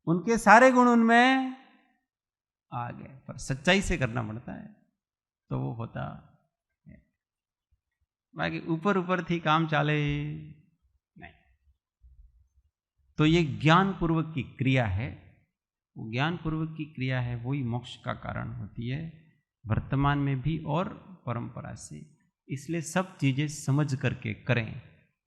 उनके सारे गुण उनमें आ गए, पर सच्चाई से करना पड़ता है तो वो होता है। बाकी ऊपर ऊपर थी काम चाले नहीं। तो ये ज्ञान पूर्वक की क्रिया है। वो ज्ञान पूर्वक की क्रिया है, वही मोक्ष का कारण होती है, वर्तमान में भी और परंपरा से। इसलिए सब चीज़ें समझ करके करें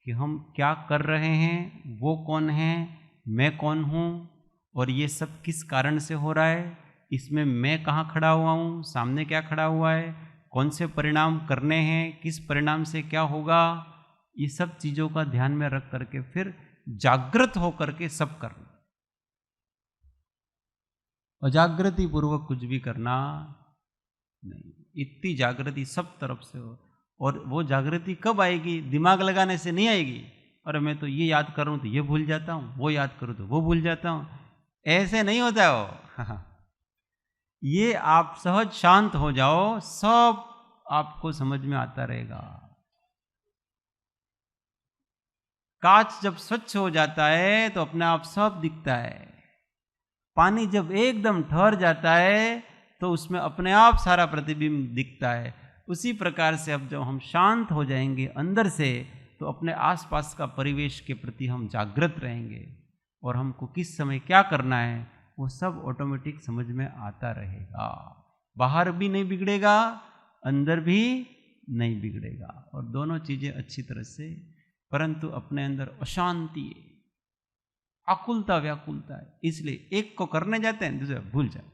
कि हम क्या कर रहे हैं, वो कौन है, मैं कौन हूँ, और ये सब किस कारण से हो रहा है, इसमें मैं कहाँ खड़ा हुआ हूँ, सामने क्या खड़ा हुआ है, कौन से परिणाम करने हैं, किस परिणाम से क्या होगा, ये सब चीज़ों का ध्यान में रख करके फिर जागृत होकर के सब करना। अजागृति पूर्वक कुछ भी करना नहीं। इतनी जागृति सब तरफ से हो, और वो जागृति कब आएगी? दिमाग लगाने से नहीं आएगी। अरे मैं तो ये याद करूँ तो ये भूल जाता हूँ, वो याद करूँ तो वो भूल जाता हूँ, ऐसे नहीं होता है वो। ये आप सहज शांत हो जाओ, सब आपको समझ में आता रहेगा। कांच जब स्वच्छ हो जाता है तो अपने आप सब दिखता है। पानी जब एकदम ठहर जाता है तो उसमें अपने आप सारा प्रतिबिंब दिखता है। उसी प्रकार से अब जब हम शांत हो जाएंगे अंदर से, तो अपने आसपास का परिवेश के प्रति हम जागृत रहेंगे, और हमको किस समय क्या करना है वो सब ऑटोमेटिक समझ में आता रहेगा। बाहर भी नहीं बिगड़ेगा, अंदर भी नहीं बिगड़ेगा, और दोनों चीज़ें अच्छी तरह से। परंतु अपने अंदर अशांति है, आकुलता व्याकुलता है, इसलिए एक को करने जाते हैं, दूसरा भूल जाए।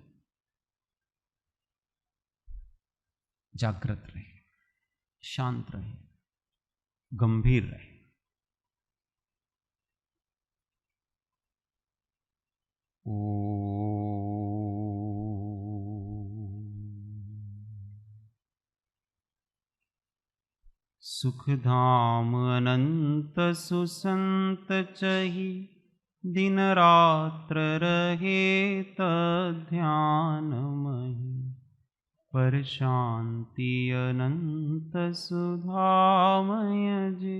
जागृत रहे, शांत रहे, गंभीर रहे। सुख धाम अनंत सुसंत चही, दिन रात्र रहे तध्यान मही। पर शांति अनंत सुधामय जे,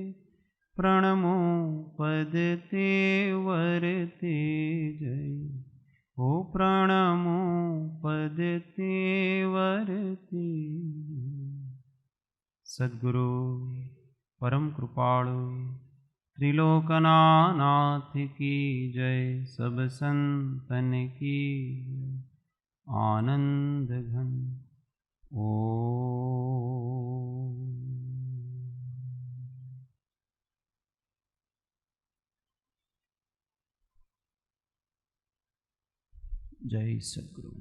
प्रणमो पद ते वरते जय। ओ प्रणमो पद ते वरते। सद्गुरु परम कृपाणु त्रिलोकनाथ की जय। सब संतन की आनंद घन ओम। जय सद्गुरु।